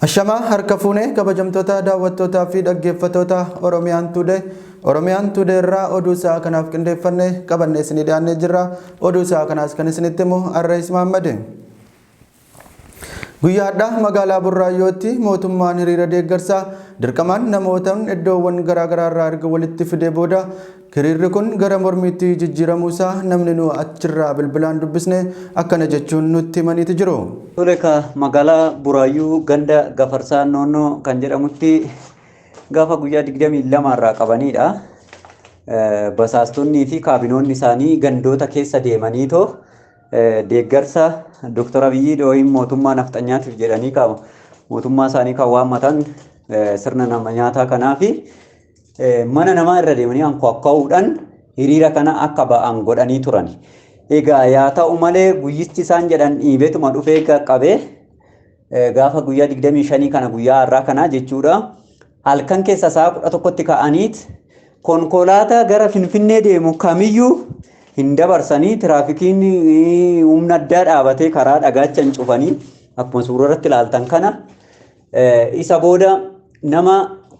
Ashama harka fuunee kabajamtoota daawwattootaa fi dhaggeeffattoota Oromiyaan Today irraa oduu isaa kanaaf qindeeffannee qabannee isinii dhiyaannee jirra. Oduu isaa kanaas kan isinitti himu Arrees Mahammad. Guyyaa har'aa magaalaa Burraayyootti mootummaan hiriira deeggarsaa dirqamaan namootaan iddoowwan garaagaraa irraa erga walitti fidee booda hiriirri kun gara mormiitti jijjiiramuusaa namni nu achirraa bilbilaan dubbisne akkana jechuun nutti himaniiti jiru. Toleka magaalaa Burraayyuu ganda Gafarsaa Noonnoo kan jedhamutti gaafa guyyaa 22 irraa qabanidha. Basaastonnii fi kaabinoonni isaanii gandoota keessa deemaniitoo deeggarsa Dr. Abiyyi Dooyin mootummaa nafxanyaatiif jedhanii mootummaa isaanii kan waammatan sirna nama nyaataa kanaa fi mana namaa irra deemanii ankookkaa'uudhaan hiriira kana akka ba'an godhanii turan. Egaa yaa ta'u malee guyyichi isaan jedhan dhiibetuma dhufee qaqqabee gaafa guyyaa 25 kana guyyaa har'aa kana jechuudha. Halkan keessa sa'a 11tti ka'aniit konkolaataa gara Finfinnee deemu kamiyyuu hin dabarsanii tiraafikiin humna addaa dhaabatee karaa dhagaachan cufanii akkuma suuraa irratti ilaaltan kana isa booda nama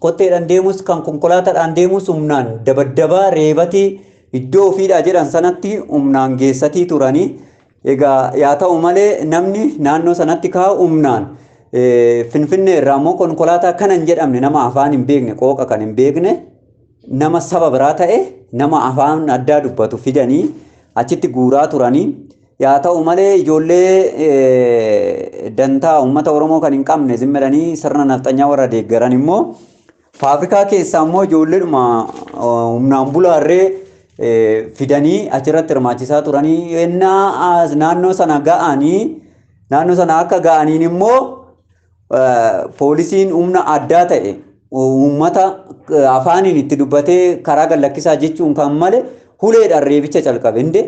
qotteedhaan deemus kan konkolaataadhaan deemus humnaan dabaddabaa reebatii iddoo ofiidhaa jedhan sanatti humnaan geessatii turanii. Egaa yaa ta'u malee namni naannoo sanatti kaa'u humnaan Finfinnee irraa immoo konkolaataa kana hin jedhamne nama afaan hin beekne qooqa kan hin beekne nama saba biraa ta'e nama afaan addaa dubbatu fidanii achitti guuraa turanii. Yaa ta'u malee ijoollee dantaa uummata Oromoo kan hin qabne zimmedhanii sirna nafxanyaa warra deeggaran immoo Faafrikaa keessaa immoo ijoolleedhuma humnaan bulaarree fidanii achirratti hirmaachisaa turanii. Ennaa naannoo sana akka ga'aniin immoo poolisiin humna addaa ta'e uummata afaaniin itti dubbatee karaa gallakkisaa jechuun kan malee uleedhaan reebicha calqabe.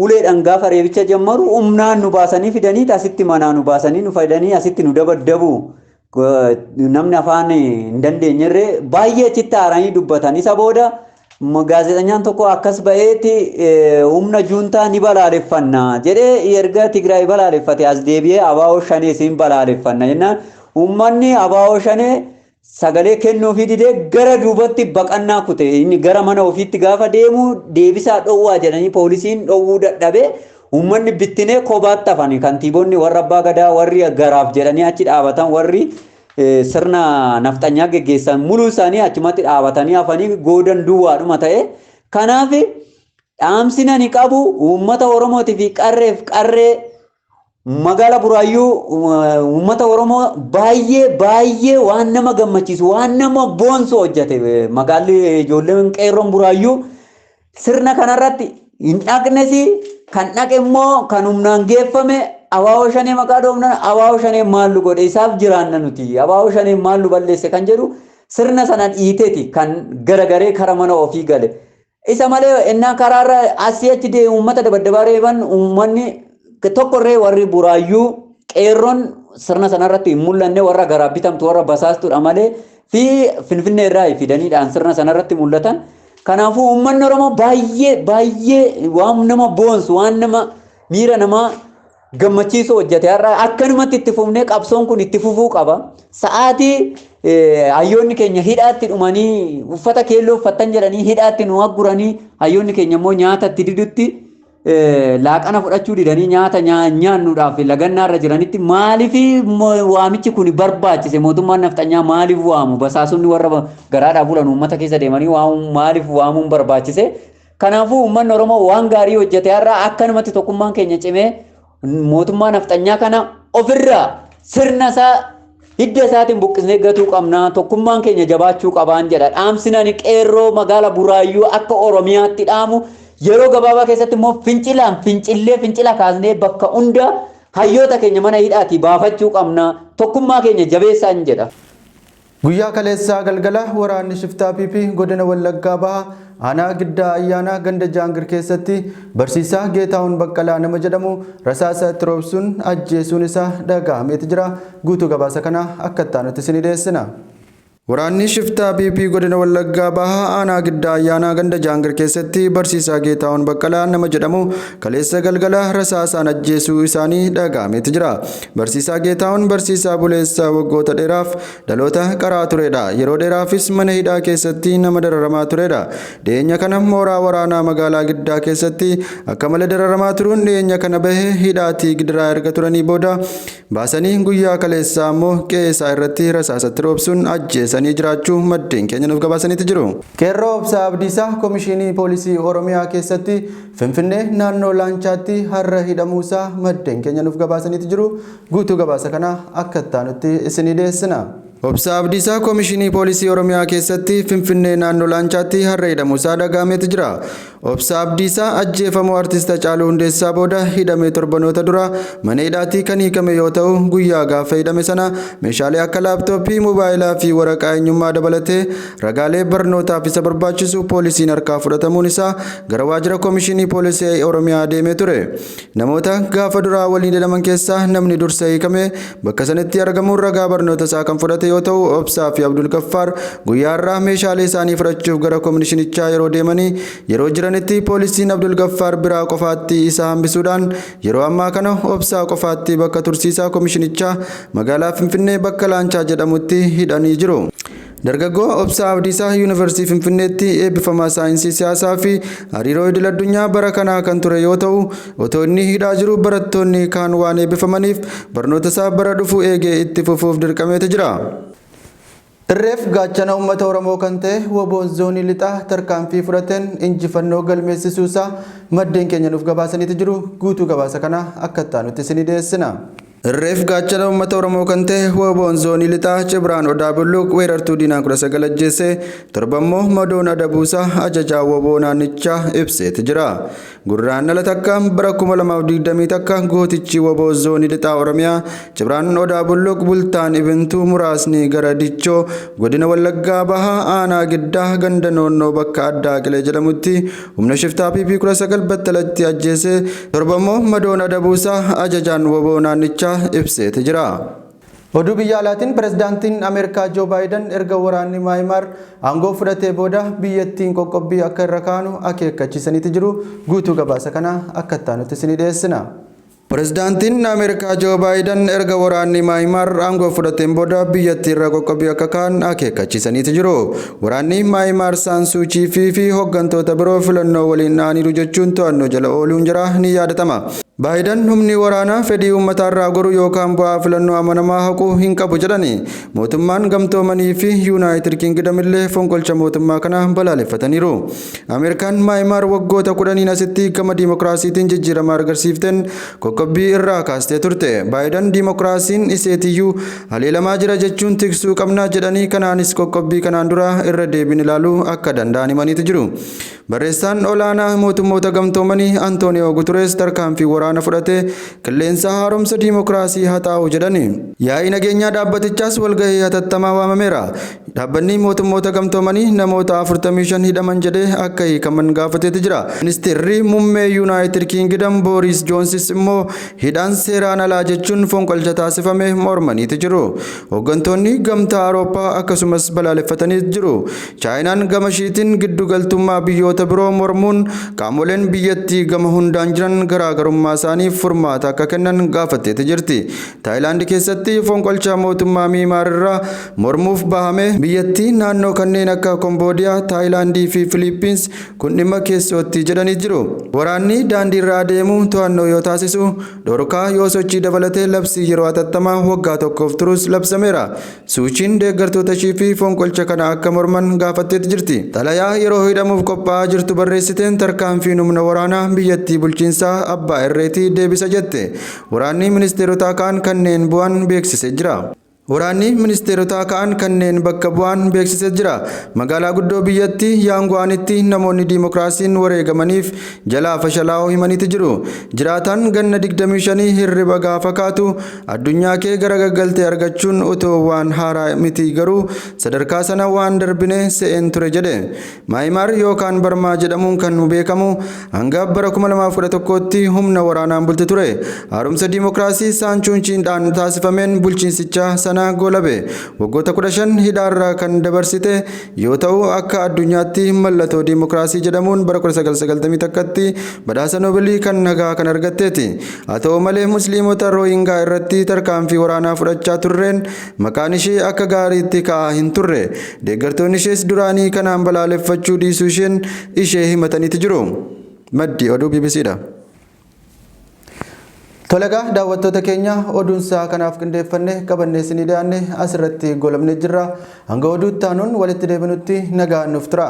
Uleedhaan gaafa reebicha jammaru humnaan nu baasanii fidanii asitti manaa nu baasanii nu fidanii asitti nu dabaddabu. Namni afaan hin dandeenyerree baay'ee achitti haaranii dubbatan. Isa booda gaazexeessaan tokko akkas ba'eetti humna juuntaa ni balaaleffanna jedhee erga Tigraay balaaleffate as deebi'ee abaa'oo shanee siin balaaleffanna jennaan uummanni abaa'oo shanee sagalee kennuufii didee gara duubatti baqannaa kute. Inni gara mana ofiitti gaafa deemu deebisaa dhoowwaa jedhanii poolisiin dhoowwuu dadhabee uummanni bittinee kophaatti hafanii kantiibonni warra abbaa gadaa warri garaaf jedhanii achi dhaabatan warri sirna nafxanyaa geggeessan muluu isaanii achumatti dhaabatanii hafanii goodan duwwaadhuma ta'e. Kanaaf dhaamsi ani qabu uummata Oromootii fi qarree magaalaa Burraayyuu uummata Oromoo baay'ee waan nama gammachiisu waan nama boonsu hojjete. Magaalli ijoolleen qeerroon Burraayyuu sirna kanarratti hin dhaqnes kan dhaqe immoo kan humnaan geeffame abaa'oo shanee maqaa dhoofnan abaa'oo shanee maallu godhe isaaf jiraanna nuti abaa'oo shanee maallu balleesse kan jedhu sirna sana dhiiteeti kan garagaree kara mana ofii gale. Isa malee ennaa karaarra asii achi deemu uummata dabaddabaa reeban uummanni tokkorree warri Burraayyuu qeerroon sirna sanarratti hin mul'anne warra garaa bitamtu warra basaastuudha malee fi Finfinnee irraa fidaniidhaan sirna sanarratti mul'atan. Kanaafuu uummanni Oromoo baay'ee waan nama boonsu waan nama miira namaa gammachiisu hojjete. Har'a akkanumatti itti fufnee qabsoon kun itti fufuu qaba. Sa'aatii hayyoonni keenya hidhaatti dhumanii uffata keelloo uffattan jedhanii hidhaatti nu agguranii hayyoonni keenya immoo nyaata itti didutti laaqana fudhachuu didanii nyaata nyaannuudhaaf lagannaarra jiranitti maaliif waamichi kun barbaachise? Mootummaan nafxanyaa maaliif waamu? Basaasonni warra garaadhaa bulan uummata keessa deemanii maaliif waamuun barbaachise? Kanaafuu uummanni Oromoo waan gaarii hojjete. Har'a akkanumatti tokkummaan keenya cimee mootummaa nafxanyaa kana ofirraa sirna isaa hidda isaatiin buqqisnee gatuu qabna. Tokkummaan keenya jabaachuu qabaan jedha. Dhaamsinaan qeerroo magaalaa Burraayyuu akka Oromiyaatti dhaamu yeroo gabaabaa keessatti immoo fincila kaasnee bakka hunda hayyoota keenya mana hidhaatii baafachuu qabna. Tokkummaa keenya jabeessaan jedha. Guyyaa kaleessaa galgala waraanni shiftaa PP godina Wallaggaa baha aanaa giddaa ayyaanaa ganda Jaangir keessatti barsiisaa Geetaawun Baqqalaa nama jedhamu rasaasa itti roobsuun ajjeesuun isaa dhaga'ameeti jira. Guutuu gabaasa kana akka itti aanutti isinii dhiyeessina. Waraanni shiftaa PP godina Wallaggaa Bahaa aanaa giddaa ayyaanaa ganda Jaangir keessatti barsiisaa Geetaawwan Baqqalaa nama jedhamu kaleessa galgala rasaasaan ajjeesuu isaanii dhagahameeti jira. Barsiisaa Geetaawwan barsiisaa buleessaa waggoota dheeraaf dhaloota qaraa turedha. Yeroo dheeraafis mana hidhaa keessatti nama dararamaa turedha. Dhiyeenya kana mooraa waraanaa magaalaa giddaa keessatti akka malee dararamaa turuun dhiyeenya kana bahee hidhaatii gidiraa erga turanii booda baasanii guyyaa kaleessaa ammoo qe'ee isaa irratti rasaasatti roobsuun ajjeesanii jiraachuu maddeen keenya nuuf gabaasaniitti jiru. Qeerroo Obsaa Abdiisaa Komishinii Poolisii Oromiyaa keessatti Finfinnee naannoo Laanchaatti har'a hidhamuusaa maddeen keenya nuuf gabaasaniitti jiru. Guutuu gabaasa kana akka ittaanutti isinii dhiyeessina. Obsaa Abdiisaa Komishinii Poolisii Oromiyaa keessatti Finfinnee naannoo Laanchaatti har'a hidhamuusaa dhagahameeti jira. Obsaa Abdiisaa ajjeefamuu artist Hacaaluu Hundeessaa booda hidhamee torbanoota dura mana hidhaatii kan hiikame yoo ta'u guyyaa gaafa hidhame sana meeshaalee akka laaptooppii, mobaayilaa fi waraqaa eenyummaa dabalatee ragaalee barnootaaf isa barbaachisu poolisiin harkaa fudhatamuun isaa gara waajjira Komishinii Poolisii Oromiyaa deemee ture. Namoota gaafa duraa waliin hidhaman keessaa namni dursa hiikame bakka sanatti argamuun ragaa barnoota isaa kan fudhate yoo ta'u Obsaa fi Abdul Gaffaar guyyaa irraa meeshaalee isaanii fudhachuuf gara komishinichaa yeroo deemanii yeroo jiranitti poolisiin Abdul Gaffaar biraa qofaatti isa hambisuudhaan yeroo ammaa kana Obsaa qofaatti bakka tursiisaa komishinichaa magaalaa Finfinnee bakka Laanchaa jedhamutti hidhanii jiru. Dargaggoo Obsaa Abdiisaa Yuunivarsiitii Finfinneetti eebbifamaa saayinsii siyaasaa fi hariiroo idil addunyaa bara kanaa kan ture yoo ta'u otoo inni hidhaa jiru barattoonni kaan waan eebbifamaniif barnoota isaa bara dhufu eegee itti fufuuf dirqameeti jira. Irreef gaachana uummata Oromoo kan ta'e WBO'n zoonii lixaa tarkaanfii fudhateen injifannoo galmeessisuusaa maddeen keenya nuuf gabaasaniitti jiru. Guutuu gabaasa kana akka ittaanutti isinii dhiyeessina. Irreef gaachana uummata Oromoo kan ta'e WBO'n zoonii lixaa Cibraan Odaa Bulluq weerartuu diinaa 19 ajjeesee torbammoo madoon adabuusaa ajajaa WBO naannichaa ibseeti jira. Gurraandhala takka bara 2020 takka gootichi WBO zoonii lixaa Oromiyaa Cibraan Odaa Bulluq bultaan ibintuu muraasni gara Dichoo godina Wallaggaa Bahaa aanaa giddaa ganda noonnoo bakka addaa Qilee jedhamutti humna shiftaa PP 19 battalatti ajjeesee torbammoo madoon adabuusaa ajajaan WBO naannichaa ibseeti jira. Oduu biyya alaatiin pirezidaantiin Ameerikaa Joo Baayiden erga waraanni Maayimar aangoo fudhatee booda biyyattiin qoqqobbii akka irra kaanu akeekkachiisaniitti jiru. Guutuu gabaasa kana akka ittaanutti isinii dhiyeessina. Pirezidaantiin Ameerikaa Joo Baayiden erga waraanni Maayimar aangoo fudhateen booda biyyattii irra qoqqobbii akka kaan akeekkachiisaniitti jiru. Waraanni Maayimar Saansuu Chiifii fi hooggantoota biroo filannoo waliin dha'aniiru jechuun to'annoo jala ooluun jira ni yaadatama. Baayiden humni waraanaa fedhii uummataa irraa goru yookaan bu'aa filannoo amanamaa haquu hin qabu jedhani. Mootummaan gamtoomanii fi Yuunaayitid Kingdom illee fonqolcha mootummaa kana balaaleffataniiru. Ameerikaan Maayimar waggoota 10 asitti gama diimokiraasiitiin jijjiirama agarsiifteen qoqqobbii irraa kaastee turte. Baayiden diimokiraasiin iseetiyyuu haleelamaa jira jechuun tiksuu qabna jedhanii kanaanis qoqqobbii kanaan dura irra deebiin ilaaluu akka danda'an himaniitu jiru. Barreessaan olaanaa mootummoota gamtoomanii Antooniyoo Guterees tarkaanfii waraana fudhatee qilleensa haaromsa diimokiraasii haxaa'u jedhani. Yaa'ii nageenyaa dhaabbatichaas walgahii hatattamaa waamameera. Dhaabbanni mootummoota gamtoomanii namoota 45 hidhaman jedhee akka hiikaman gaafateeti jira. Ministeerri muummee Yuunaayitid Kingdom Booris Joonsis immoo hidhaan seeraan alaa jechuun fonqolcha taasifame mormaniiti jiru. Hooggantoonni gamtaa Awurooppaa akkasumas balaaleffatanii jiru. Chaayinaan gama ishiitiin giddugaltummaa biyyoota biroo mormuun qaamoleen biyyattii gama hundaan jiran garaagarummaa isaaniif furmaata akka kennan gaafatteeti jirti. Taayilaand keessatti fonqolcha mootummaa Miimaar irraa mormuuf bahame biyyattii naannoo kanneen akka Komboodiyaa, Taayilaandii fi Filiippiins kun dhimma keessootti jedhanii jiru. Waraanni daandii irraa deemu to'annoo yoo taasisu dhorkaa yoo sochii dabalatee labsii yeroo hatattamaa waggaa tokkoof turus labsameera. Suuchiin deeggartoota ishii fi fonqolcha kana akka morman gaafatteeti jirti. Xalayaa yeroo hidhamuuf qophaa'aa jirtu barreessiteen tarkaanfiin humna waraanaa biyyattii bulchiinsaa abbaa irreetii deebisa jette. Waraanni ministeerotaa kaan kanneen bu'an beeksisee jira. Waraanni ministeerotaa kaan kanneen bakka bu'an beeksisee jira. Magaalaa guddoo biyyattii Yaanguwaanitti namoonni diimokiraasiin wareegamaniif jalaa fashalaa'uu himaniiti jiru. Jiraataan ganna 25 hirriba gaafa kaatu addunyaa kee garagalte argachuun utoo waan haaraa miti garuu sadarkaa sana waan darbine se'een ture jedhe. Maayimar yookaan Barmaa jedhamuun kan beekamu hanga bara 2011tti humna waraanaan bulti ture. Haaromsa diimokiraasii saanchuunshiidhaan taasifameen bulchiinsichaa sana goolabe waggoota 15 hidhaarraa kan dabarsite yoo ta'u akka addunyaatti mallattoo diimokiraasii jedhamuun bara 1991tti badhaasa noobilii kan nagaa kan argatteeti. Haa ta'u malee musliimota rooyingaa irratti tarkaanfii waraanaa fudhachaa turreen maqaan ishee akka gaariitti ka'aa hin turre. Deeggartoonni ishees duraanii kanaan balaaleffachuu dhiisuu ishee himataniiti jiru. Maddi oduu BBCdha. Tolagaa daawwattoota keenya oduunsaa kanaaf qindeeffannee qabannee isinii dhiyaanne asirratti goolabnee jirra. Hanga oduu itti aanuun walitti deebinutti nagaan nuuf tura.